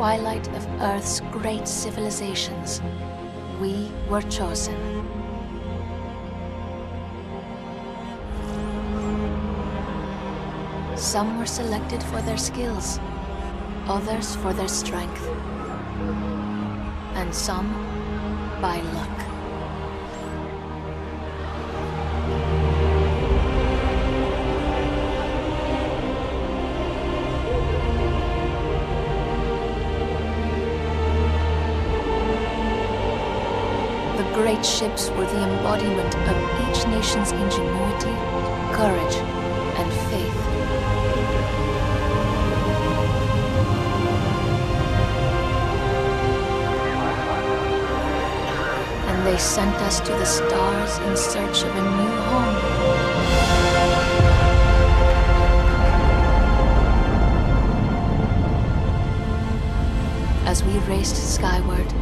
twilight of Earth's great civilizations, we were chosen. Some were selected for their skills, others for their strength, and some by luck. The great ships were the embodiment of each nation's ingenuity, courage, and faith. And they sent us to the stars in search of a new home. As we raced skyward,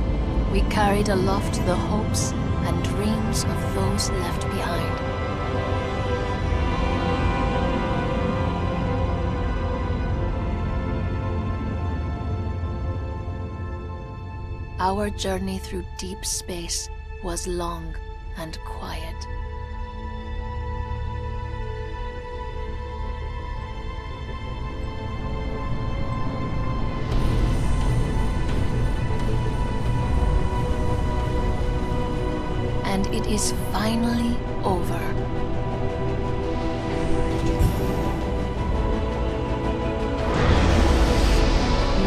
we carried aloft the hopes and dreams of those left behind. Our journey through deep space was long and quiet. And it is finally over.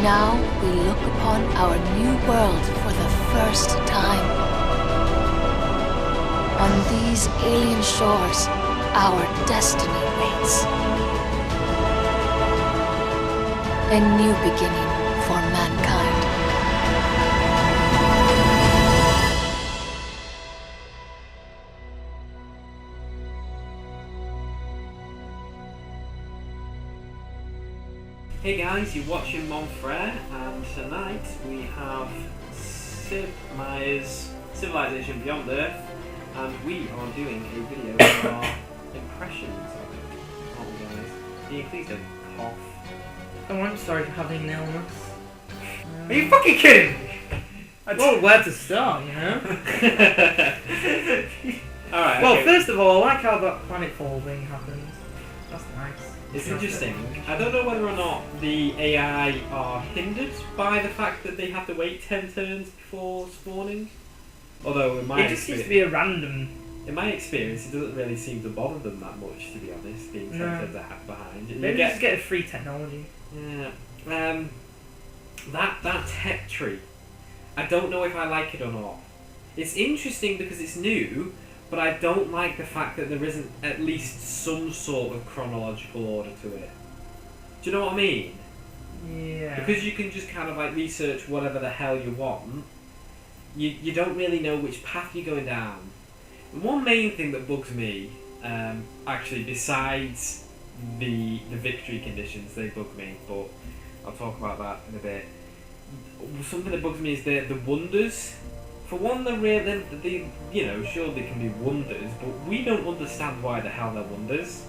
Now we look upon our new world for the first time. On these alien shores, our destiny waits. A new beginning for mankind. Hey guys, you're watching Frere, and tonight we have Civilization Beyond Earth, and we are doing a video of our impressions of it, aren't we guys? Ian, please don't cough. Oh, I'm sorry for having an illness. Are you fucking kidding me? Well, where to start, you know? Alright, well, okay. first of all, I like how that planetfall thing happened. That's nice. It's interesting. I don't know whether or not the AI are hindered by the fact that they have to wait 10 turns before spawning. Although in my it just seems to be a random. In my experience, it doesn't really seem to bother them that much, to be honest, being 10 turns behind. Maybe just get a free technology. Yeah. That tech tree, I don't know if I like it or not. It's interesting because it's new, but I don't like the fact that there isn't at least some sort of chronological order to it. Do you know what I mean? Yeah. Because you can just kind of like research whatever the hell you want, you don't really know which path you're going down. One main thing that bugs me, actually besides the victory conditions, they bug me, but I'll talk about that in a bit. Something that bugs me is the wonders. For one, they you know, sure they can be wonders, but we don't understand why the hell they're wonders.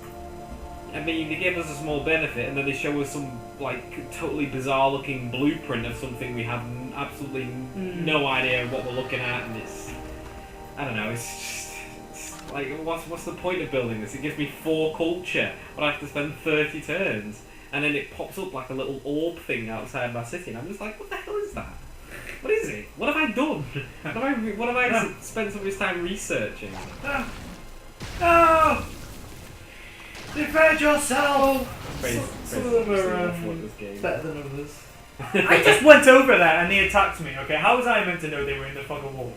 I mean, they give us a small benefit, and then they show us some like totally bizarre-looking blueprint of something we have absolutely no idea what we're looking at, and it's, I don't know, it's like what's the point of building this? It gives me 4 culture, but I have to spend 30 turns, and then it pops up like a little orb thing outside my city, and I'm just like, what the hell is that? What is it? What have I done? What have I spent so much time researching? No! Defend yourself! Some of them are better than others. I just went over there and they attacked me, okay? How was I meant to know they were in the fucking wall?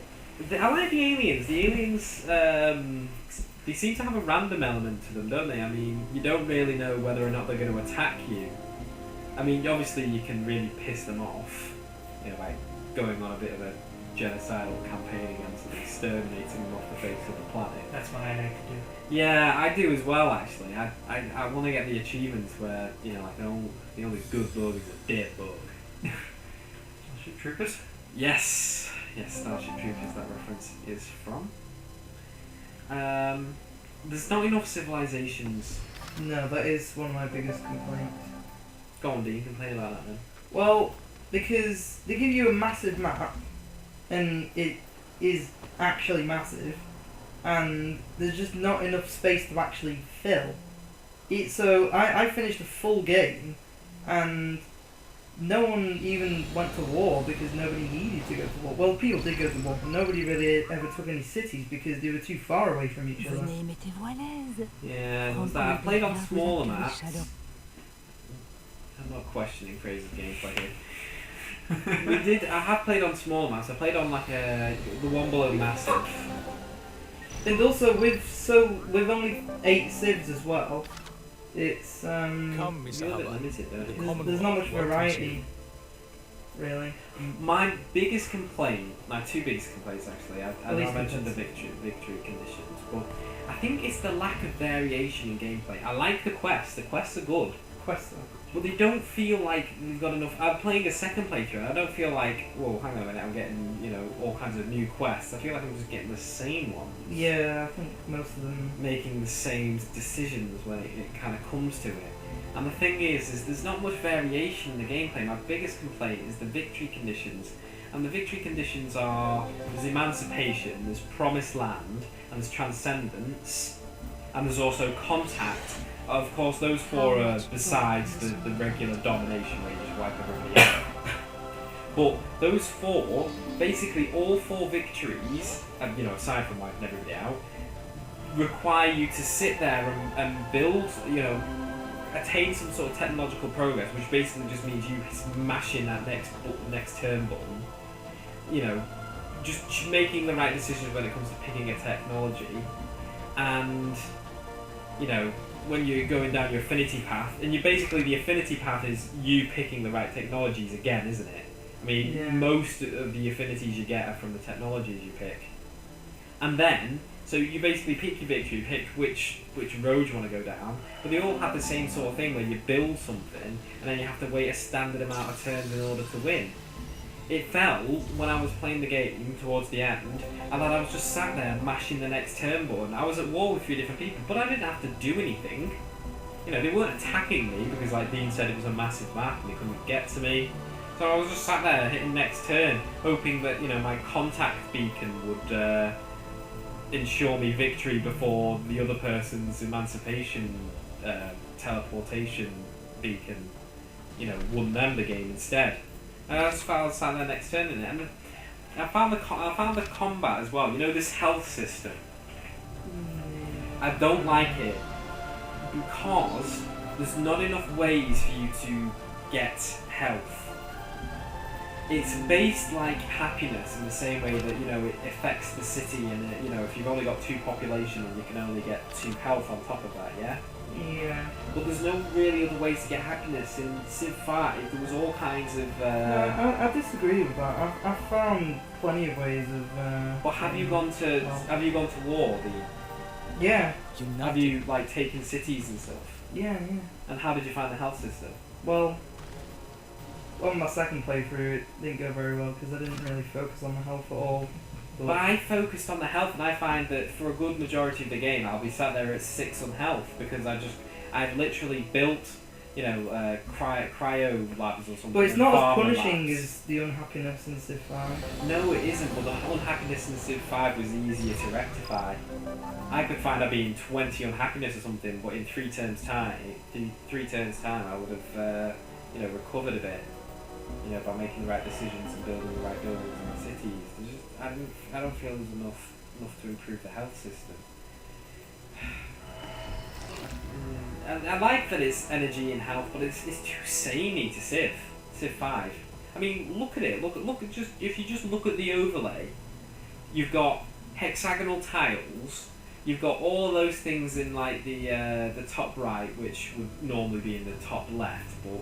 I like the aliens. The aliens, they seem to have a random element to them, don't they? I mean, you don't really know whether or not they're going to attack you. I mean, obviously you can really piss them off, you know, by going on a bit of a genocidal campaign against them, exterminating them off the face of the planet. That's what I like to do. Yeah, I do as well, actually. I want to get the achievements where, you know, like the only good bug is a dead bug. Starship Troopers? Yes, Starship Troopers, that reference is from. There's not enough civilizations. No, that is one of my biggest complaints. Go on, Dean, complain about that then. Well, because they give you a massive map, and it is actually massive, and there's just not enough space to actually fill. So I finished a full game, and no one even went to war because nobody needed to go to war. Well, people did go to war, but nobody really ever took any cities because they were too far away from each other. Venez, mettez-vous à l'aise. Yeah, there's that. I played on smaller maps. I'm not questioning Fraser's gameplay here. I have played on smaller maps. I played on like the one below Massive. And also with only 8 civs as well, it's Come, It's Mr. a bit Hubbard. limited though. there's not much variety, really. My biggest complaint, my two biggest complaints actually, I least mentioned the complaints. victory conditions, but I think it's the lack of variation in gameplay. I like the quests are good, Quest though. but they don't feel like they've got enough. I'm playing a second playthrough, I don't feel like, whoa, hang on a minute, I'm getting, all kinds of new quests. I feel like I'm just getting the same ones. Yeah, I think most of them. Making the same decisions when it kind of comes to it. And the thing is there's not much variation in the gameplay. My biggest complaint is the victory conditions. And the victory conditions are, there's emancipation, there's promised land, and there's transcendence, and there's also contact. Of course, those 4 are besides the regular domination where you just wipe everybody out. But those 4, basically all 4 victories, aside from wiping everybody out, require you to sit there and build, attain some sort of technological progress, which basically just means you smashing that next turn button, just making the right decisions when it comes to picking a technology, and when you're going down your affinity path, and the affinity path is you picking the right technologies again, isn't it? I mean, Yeah. most of the affinities you get are from the technologies you pick. And then, so you basically pick your victory, pick which road you want to go down, but they all have the same sort of thing where you build something, and then you have to wait a standard amount of turns in order to win. It felt, when I was playing the game towards the end, and that I was just sat there mashing the next turn button. I was at war with 3 different people, but I didn't have to do anything. They weren't attacking me because, like Dean said, it was a massive map and they couldn't get to me. So I was just sat there hitting next turn, hoping that my contact beacon would ensure me victory before the other person's emancipation teleportation beacon, won them the game instead. And I just sat there next turn in it, and I found the combat as well. This health system. I don't like it because there's not enough ways for you to get health. It's based like happiness in the same way that it affects the city, and if you've only got 2 population, and you can only get 2 health on top of that, yeah. Yeah. But there's no really other ways to get happiness in Civ 5. There was all kinds of. I disagree with that. I've found plenty of ways of. But have you gone to war? Yeah. Have you taken cities and stuff? Yeah. And how did you find the health system? Well, on my second playthrough, it didn't go very well because I didn't really focus on the health at all. But I focused on the health, and I find that for a good majority of the game, I'll be sat there at 6 on health because I've literally built, cryo labs or something. But it's not as farmer punishing labs. as the unhappiness in Civ 5. No, it isn't. But the unhappiness in Civ 5 was easier to rectify. I could find I'd be in 20 unhappiness or something, but in 3 turns time, I would have, recovered a bit. By making the right decisions and building the right buildings and cities. I don't feel there's enough to improve the health system. And I like that it's energy and health, but it's too samey to Civ 5. I mean, look at it. If you just look at the overlay, you've got hexagonal tiles. You've got all those things in the top right, which would normally be in the top left, but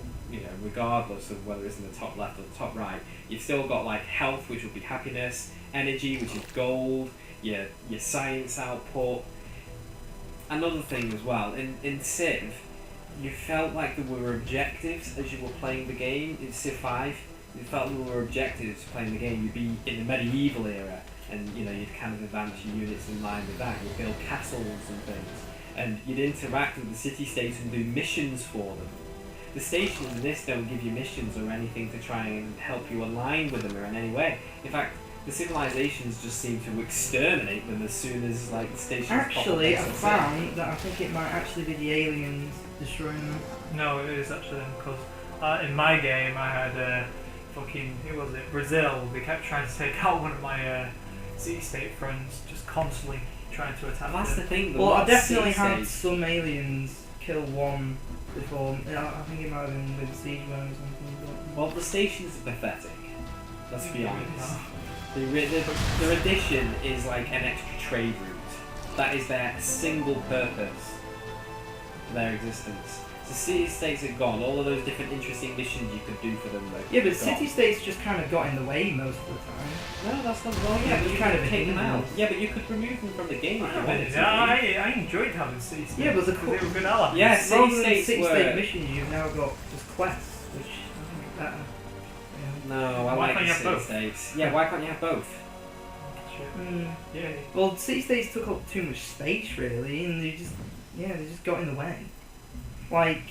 regardless of whether it's in the top left or the top right, you've still got health, which would be happiness, energy, which is gold, your science output. Another thing as well, in Civ, you felt like there were objectives as you were playing the game. In Civ 5, you felt there were objectives playing the game. You'd be in the medieval era, and you'd kind of advance your units in line with that. You'd build castles and things, and you'd interact with the city-states and do missions for them. the stations in this don't give you missions or anything to try and help you align with them or in any way. In fact, the civilizations just seem to exterminate them as soon as like the stations pop up. Actually, I found that I think it might actually be the aliens destroying them. No, it is actually them, because in my game I had fucking, who was it, Brazil. They kept trying to take out one of my city-state friends, just constantly trying to attack That's the them. thing. Well, I definitely had had some aliens kill one before. I think it might have been with siege worm or something. But... Well, the stations are pathetic. Let's be honest. No. Their addition is like an extra trade route. That is their single purpose for their existence. So city-states are gone. All of those different interesting missions you could do for them. Yeah, but gone. city-states just kind of got in the way most of the time. No, that's not wrong. Yeah, but you kind could of take them out. hindrance. Yeah, but you could remove them from the game if you wanted to. I enjoyed having city-states. Yeah, but the because they were good allies. Yeah, Rather than city-states city-state were... missions, you've now got just quests, which I think is better. No, I Why like can't the you have both? city-states. Yeah, why can't you have both? Yeah. Well, city-states took up too much space, really, and they just got in the way. Like,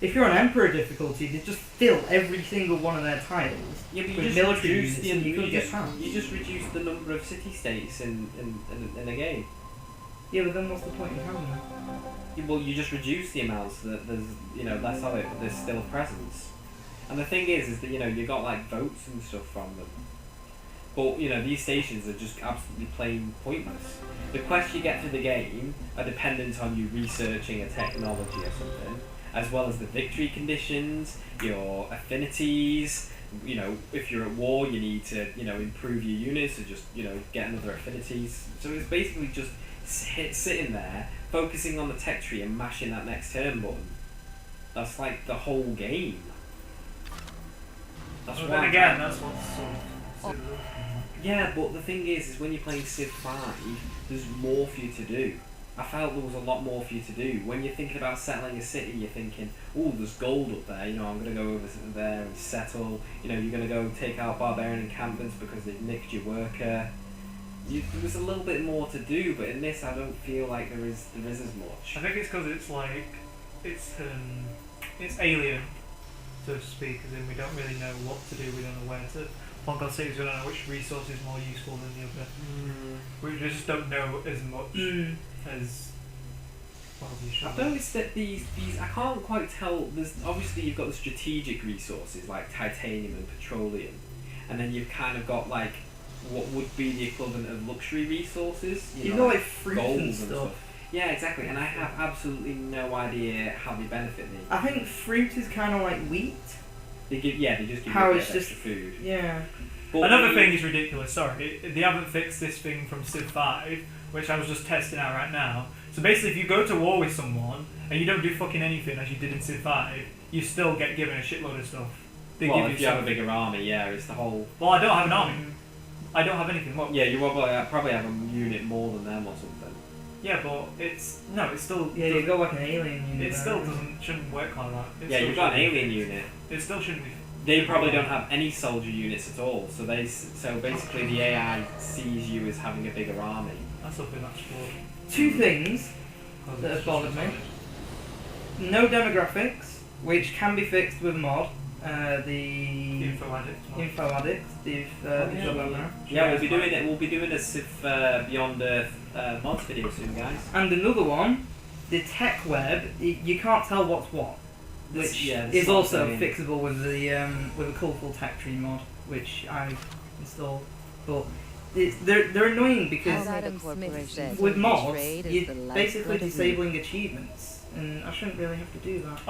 if you're on Emperor difficulty, they just fill every single one of their tiles Yeah, but you with just military reduce units, and you couldn't get just, past. you just reduce the number of city-states in a game. Yeah, but then what's the point in having them? Well, you just reduce the amounts so that there's, less of it, but there's still a presence. And the thing is that, you got like votes and stuff from them. But, these stations are just absolutely plain pointless. The quests you get through the game are dependent on you researching a technology or something, as well as the victory conditions, your affinities. If you're at war, you need to, improve your units or just, get another affinities. So it's basically just sitting there, focusing on the tech tree and mashing that next turn button. That's like the whole game. That's Well, why. then again, that's what's so... Yeah, but the thing is when you're playing Civ 5, there's more for you to do. I felt there was a lot more for you to do. When you're thinking about settling a city, you're thinking, oh, there's gold up there, I'm going to go over there and settle. You're going to go take out barbarian encampments because they've nicked your worker. There was a little bit more to do, but in this I don't feel like there is as much. I think it's because it's like, it's alien, so to speak, as in we don't really know what to do, we don't know where to plonk our cities, we don't know which resource is more useful than the other. We just don't know as much as well we should. I've noticed that these I can't quite tell. There's obviously you've got the strategic resources like titanium and petroleum, and then you've kind of got like what would be the equivalent of luxury resources. You know, like fruit gold and stuff. Yeah, exactly. And I have absolutely no idea how they benefit me. I think fruit is kind of like wheat. They just give you How a bit it's of just extra food. Yeah. But Another thing is ridiculous, sorry, they haven't fixed this thing from Civ 5, which I was just testing out right now. So basically if you go to war with someone, and you don't do fucking anything as you did in Civ 5, you still get given a shitload of stuff. They well, give if you you have a something. bigger army, yeah, it's the whole... Well, I don't have an army. I don't have anything. What? Yeah, you probably have a unit more than them or something. Yeah, but it's still. Yeah, you go like an alien unit. It still shouldn't work like that. Yeah, you've got an alien unit. It still shouldn't be. They probably don't have any soldier units at all, so basically the AI sees you as having a bigger army. That's something that's flawed. Two things that have bothered me. No demographics, which can be fixed with a mod. The Info addict. Info Addict, they've got that now. Yeah, we'll be doing a Civ Beyond Earth mods video soon, guys. And another one, the tech web, you can't tell what's what, which is also fixable with the colourful tech tree mod, which I've installed. But they're annoying because with mods, you're basically disabling achievements, and I shouldn't really have to do that.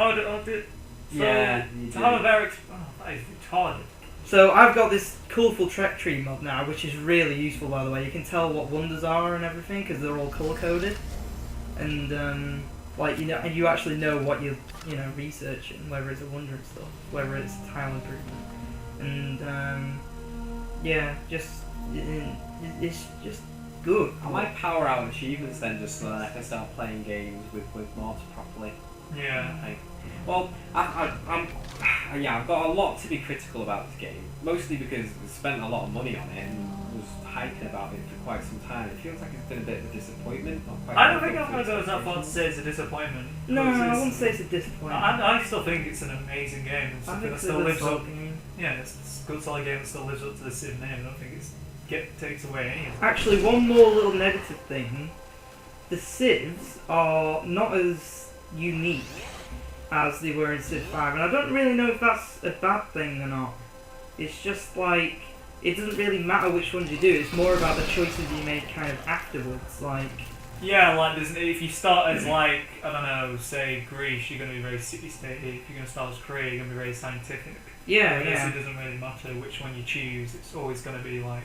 So, yeah, to have a very that is retarded. So I've got this colourful trek tree mod now, which is really useful, by the way. You can tell what wonders are and everything because they're all colour coded, and and you actually know what you're researching, whether it's a wonder and stuff, whether it's tile improvement, and it's just good. I might power out achievements then, just so that I can start playing games with mods properly. Yeah. Okay. Well, I've got a lot to be critical about this game, mostly because we spent a lot of money on it and was hyping about it for quite some time. It feels like it's been a bit of a disappointment. Not quite I don't think I'm going to go as far to say it's a disappointment. No, because I it's- wouldn't say it's a disappointment. I still think it's an amazing game and I something think that it's still a lives solid up. game. Yeah, it's a good solid game that still lives up to the Civ name. I don't think it's takes away any of it. Actually, one more little negative thing. The Civs are not as unique as they were in Civ 5, and I don't really know if that's a bad thing or not. It's just like, it doesn't really matter which ones you do, it's more about the choices you make kind of afterwards, like... Yeah, like if you start as like, I don't know, say Greece, you're going to be very city-statey. If you're going to start as Korea, you're going to be very scientific. Yeah, Whereas yeah. it doesn't really matter which one you choose, it's always going to be like,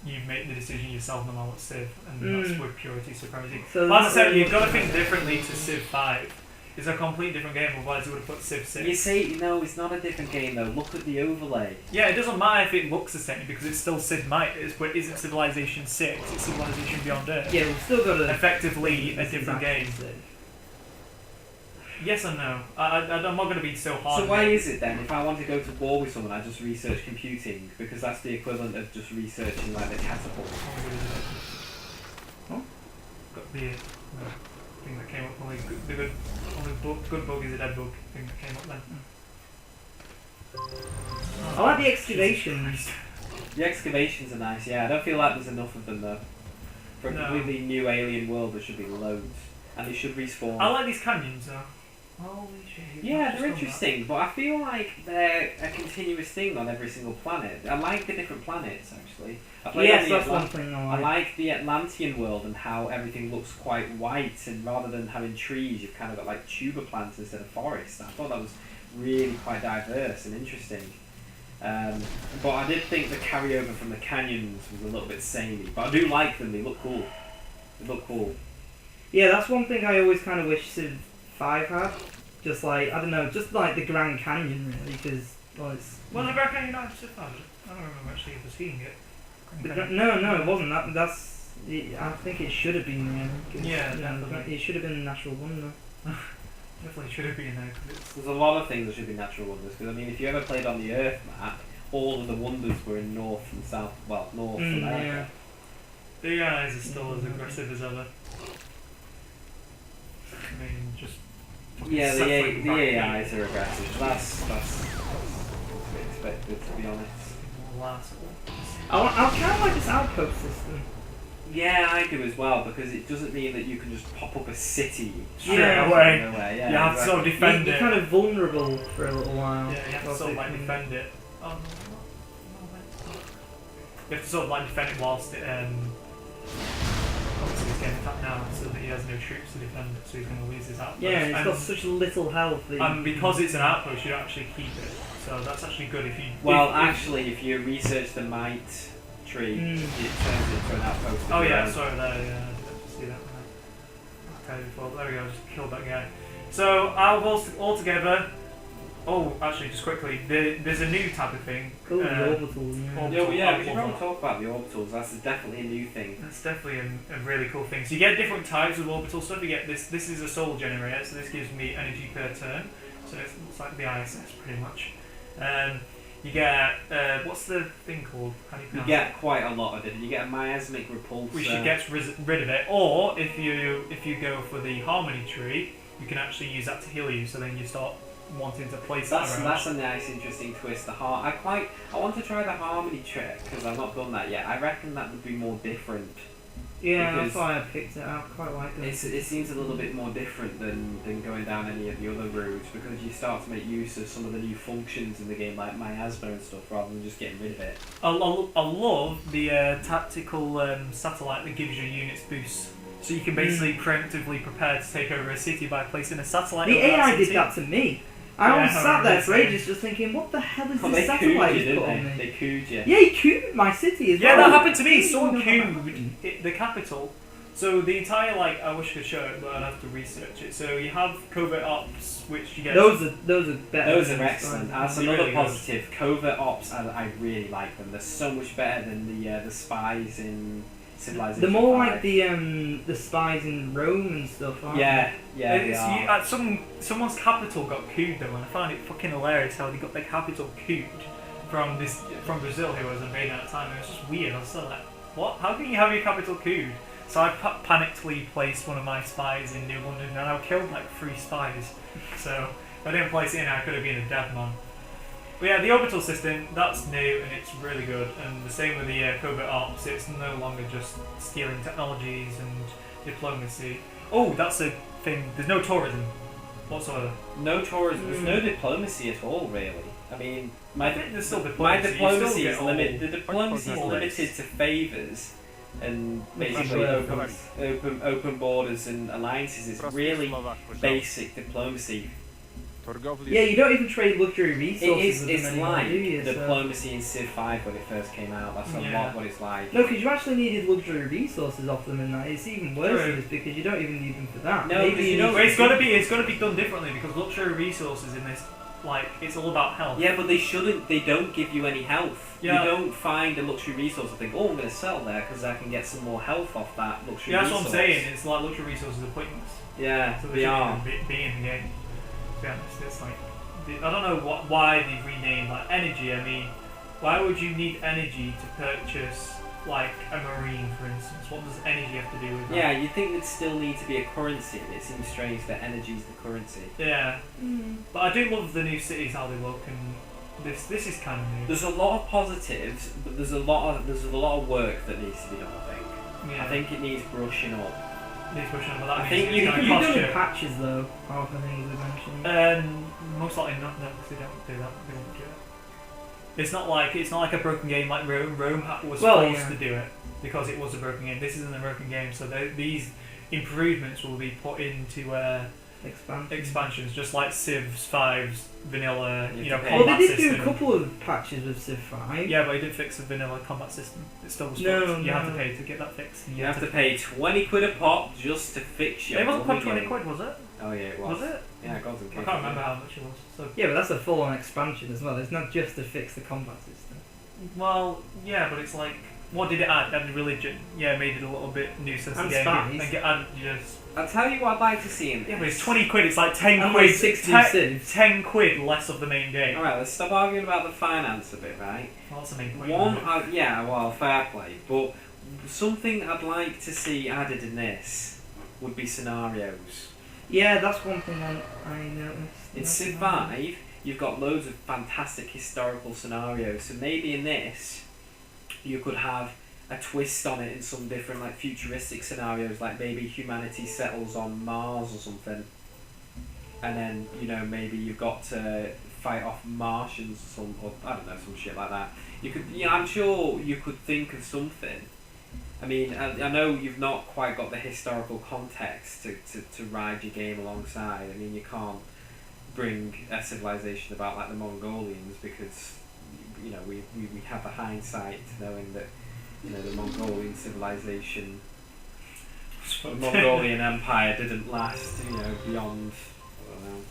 you make the decision yourself no matter what Civ, and that's with purity supremacy. So But as I said, that's- you've got to think differently to Civ 5. It's a completely different game, otherwise you would have put Civ 6. You say, no, it's not a different game though. Look at the overlay. Yeah, it doesn't matter if it looks the same because it's still Civ Midas, but it isn't Civilization 6, it's Civilization Beyond Earth. Yeah, we've still got to... Effectively a different game. Yes and no. I'm not going to be so hard. So why is it then, if I want to go to war with someone, I just research computing, because that's the equivalent of just researching like the catapult. Huh? Got the thing that came up, only good bug is a dead bug thing that came up then. I like the Jesus excavations. Christ. The excavations are nice, yeah. I don't feel like there's enough of them though. For a No. completely new alien world, there should be loads, and they should respawn. I like these canyons though. Holy shit. Yeah, I've just they're done interesting, but I feel like they're a continuous thing on every single planet. I like the different planets, actually. I played on Yes, the that's one Atlant- thing I like the Atlantean world and how everything looks quite white, and rather than having trees, you've kind of got like tuber plants instead of forests. I thought that was really quite diverse and interesting. But I did think the carryover from the canyons was a little bit samey, but I do like them. They look cool. They look cool. Yeah, that's one thing I always kind of wish Civ 5 had. Just like, I don't know, just like the Grand Canyon really, because, well, it's... Well, the Grand Canyon not Civ 5, was it? I don't remember actually ever seeing it. No, it wasn't. That's... I think it should have been really. 'Cause, Yeah, you know, definitely. it should have been Natural Wonder. Definitely should have been there because it's. There's a lot of things that should be natural wonders, because I mean, if you ever played on the Earth map, all of the wonders were in North and South, well, North America. The AIs are still as aggressive as ever. I mean, just. Yeah, the suffering back AIs are aggressive. That's to be expected, to be honest. more laughable. I kind of like this outpost system. Yeah, I do as well, because it doesn't mean that you can just pop up a city Straight Yeah. away. nowhere. Yeah, You have to sort of exactly. defend You're it. kind of vulnerable for a little while. Yeah, you have to whilst sort of it like can- defend it. Oh, no, you have to sort of like defend it whilst it, obviously he's getting attacked now, so that he has no troops to defend it, so he's going to lose his outpost. Yeah, and it's and, got such little health. That and because it's an outpost, you don't actually keep it. So that's actually good if you. Well, if- actually, if you research the might tree, it turns it into an outpost. Oh of your yeah, own. sorry there. Yeah, I did have to see that. I'll tell you before. There we go. I just killed that guy. So I'll all together. Oh, actually, just quickly, there's a new type of thing. Cool, the orbital. Yeah. Yeah, well, yeah, we should Orbital. probably talk about the orbitals. That's definitely a new thing. That's definitely a really cool thing. So you get different types of orbital stuff. You get this. This is a soul generator, so this gives me energy per turn. So it's like the ISS pretty much. You get what's the thing called? How do you You pronounce get quite a lot of it. You get a miasmic repulsor. which gets rid of it. Or if you go for the harmony tree, you can actually use that to heal you. So then you start wanting to place that around. That's a nice, interesting twist. I want to try the harmony trick because I've not done that yet. I reckon that would be more different. Yeah, that's Because why I picked it up. Quite like it. It seems a little bit more different than going down any of the other routes, because you start to make use of some of the new functions in the game, like miasma and stuff, rather than just getting rid of it. I love the tactical satellite that gives your units boosts. So you can basically preemptively prepare to take over a city by placing a satellite The over that AI city. did that to me. I Yeah, always I sat remember there for saying. ages just thinking, what the hell is Oh, this they satellite cooed you, he's put on didn't me? they? They cooed you. Yeah, he cooed my city as Yeah, well. that happened to me. Yeah, Someone you know what happened. cooed the capital. So the entire, like, I wish I could show it, but I'd have to research it. So you have covert ops, which you get. Those are better. Those are than excellent. Sky. That's They're another really good. positive. Covert ops, I really like them. They're so much better than the spies in Civilization. They're more 5. like the spies in Rome and stuff, aren't Yeah, yeah, they It's, are. someone's capital got cooed though, and I found it fucking hilarious how they got their capital cooed from Brazil who was invading at the time. It was just weird. I was still like, what? How can you have your capital couped? So I panically placed one of my spies in New London, and I killed like 3 spies. So if I didn't place it in, I could have been a dead man. But yeah, the orbital system, that's new and it's really good. And the same with the covert ops. It's no longer just stealing technologies and diplomacy. Oh, that's a thing. There's no tourism whatsoever. No tourism. There's no diplomacy at all, really. I mean, I think there's still my diplomacy. diplomacy You is still limited. get The diplomacy is all limited to favours and basically open borders and alliances. It's really basic diplomacy. Yeah, you don't even trade luxury resources. It's like do you? diplomacy in Civ 5 when it first came out. That's a lot what it's like. No, because you actually needed luxury resources off them, and that it's even worse True. than this because you don't even need them for that. No, Maybe you know, it's got to be done differently because luxury resources in this, like, it's all about health. Yeah, but they don't give you any health. Yeah. You don't find a luxury resource and think, oh, I'm going to sell there because I can get some more health off that luxury Yeah, that's resource. what I'm saying. It's like luxury resources are pointless. Yeah, So they are. be in the game. To be honest, it's like I don't know why they've renamed like energy. I mean, why would you need energy to purchase like a marine, for instance? What does energy have to do with that? Yeah, you'd think there'd still need to be a currency, and it seems strange that energy is the currency. Yeah. But I do love the new cities, how they look, and this is kind of new. There's a lot of positives, but there's a lot of work that needs to be done. I think. Yeah. I think it needs brushing up. Needs pushing on, but that I means think it's you gonna can cost You've done you. patches though, half the things we mentioned. Most likely not, no, because they don't do that. They won't do it. It's not like a broken game like Rome. Rome was forced to do it because it was a broken game. This isn't a broken game, so these improvements will be put into expansions, just like Civ 5's vanilla, combat Well, they did system. do a couple of patches with Civ 5. Yeah, but it didn't fix the vanilla combat system. It still was No, fucked. You no. had to pay to get that fixed. You have to pay 20 quid a pop just to fix your. It wasn't quite bloody 20 quid, was it? Oh yeah, it was. Was it? Yeah, it wasn't. I can't remember how much it was. So, Yeah, but that's a full-on expansion as well. It's not just to fix the combat system. well, yeah, but it's like, what did it add? It added religion. Yeah, it made it a little bit nuisance And again. spies. And get added just. I'll tell you what I'd like to see in this. Yeah, but it's 20 quid. It's like 10 And quid. like 60 civs. 10 quid less of the main game. Alright, let's stop arguing about the finance a bit, right? Well, that's the main point. One, isn't it? yeah, well, fair play, but something I'd like to see added in this would be scenarios. Yeah, that's one thing I noticed. In Civ 5, you've got loads of fantastic historical scenarios, so maybe in this, you could have a twist on it in some different, like, futuristic scenarios, like maybe humanity settles on Mars or something, and then, maybe you've got to fight off Martians or I don't know, some shit like that. You could, I'm sure you could think of something. I mean, I know you've not quite got the historical context to ride your game alongside. I mean, you can't bring a civilization about like the Mongolians because, we have the hindsight knowing that, the Mongolian civilization, the Mongolian Empire didn't last, beyond, I don't know,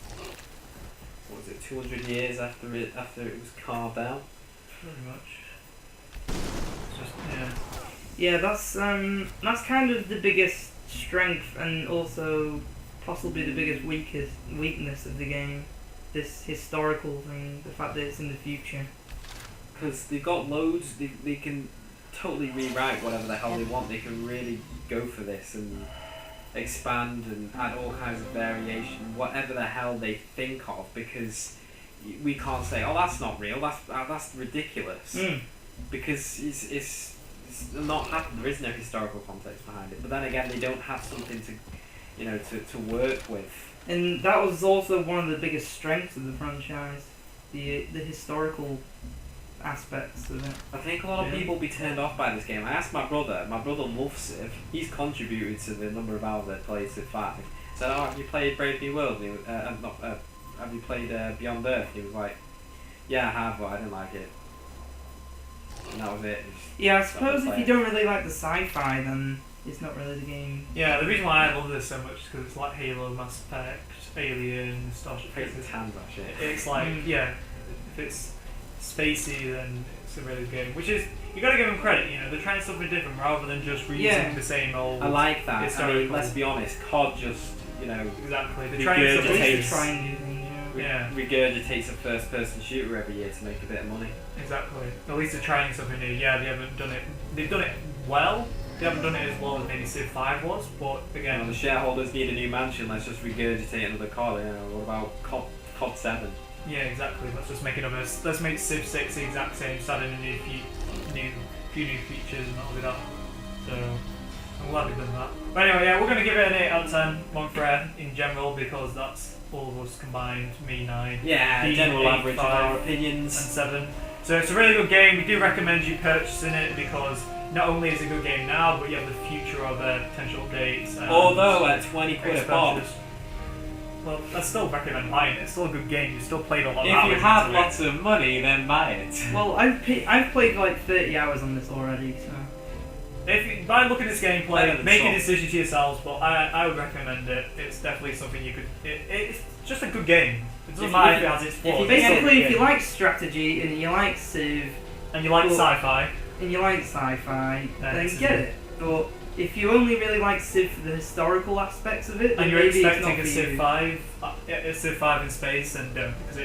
what was it, 200 years after it was carved out? Pretty much. It's just, yeah. Yeah, that's kind of the biggest strength and also possibly the biggest weakness of the game. This historical thing, the fact that it's in the future. Because they've got loads, they can totally rewrite whatever the hell they want. They can really go for this and expand and add all kinds of variation, whatever the hell they think of, because we can't say, oh, that's not real, that's ridiculous, because it's not happened. There is no historical context behind it. But then again, they don't have something to work with. And that was also one of the biggest strengths of the franchise, the historical aspects of it. I think a lot of people will be turned off by this game. I asked my brother loves Civ. He's contributed to the number of hours I've played Civ 5. So, have you played Brave New World? And he, have you played Beyond Earth? And he was like, yeah, I have, but I didn't like it. And that was it. Yeah, I suppose if you don't really like the sci-fi, then it's not really the game. Yeah, the reason why I love this so much is because it's like Halo, Mass Effect, Alien, Starship. It's tans, that shit. It's like, if it's spacey, then it's a really good game. Which is, you gotta give them credit, they're trying something different rather than just reusing the same old. I like that. I mean, historical. let's be honest, COD just, Exactly. They're Regurgitate. trying something Regurgitate. Trying new things, Yeah. regurgitates a first-person shooter every year to make a bit of money. Exactly. At least they're trying something new. Yeah, they haven't done it. They've done it well. They haven't done it as well as maybe Civ 5 was, but again. Well, the shareholders need a new mansion. Let's just regurgitate another COD. You know, what about COD 7? Yeah, exactly. Let's just make another. Let's make Civ 6 the exact same, just add in a few new features, and that'll be that. So I'm glad we've done that. But anyway, yeah, we're gonna give it an 8 out of 10 on Frere in general because that's all of us combined. Me 9. Yeah, Dean, general 8, average 5, of our and opinions. 7. So it's a really good game. We do recommend you purchasing it because not only is it a good game now, but you have the future of potential updates. And Although at 20 quid a pop. expansions. Well, I still recommend buying it. It's still a good game. You still played a lot of If hours you have into it. lots of money, then buy it. Well, I've played like 30 hours on this already, so. If you, by looking at this Better gameplay, than make a some. decision to yourselves, but I would recommend it. It's definitely something you could. It's just a good game. It doesn't matter if it has its flaws. Basically, if you like strategy and you like Civ and you like sci-fi, then it's get it. But if you only really like Civ for the historical aspects of it, then and you're maybe expecting a it's not for Civ you. 5, a Civ 5 in space, and because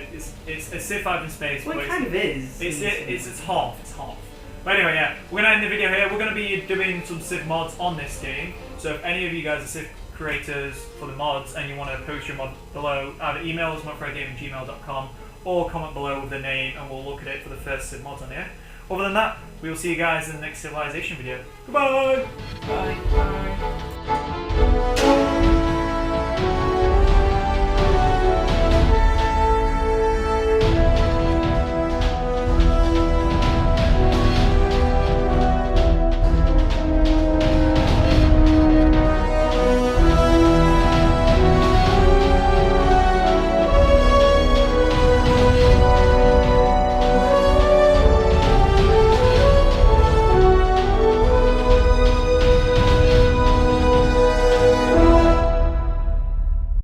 it's a Civ 5 in space. Well, but it kind of is. It's half. It's half. But anyway, yeah, we're gonna end the video here. We're gonna be doing some Civ mods on this game. So if any of you guys are Civ creators for the mods and you want to post your mod below, either email us modfreregaming@gmail.com or comment below with the name, and we'll look at it for the first Civ mods on here. Other than that, we will see you guys in the next Civilization video. Goodbye. Bye.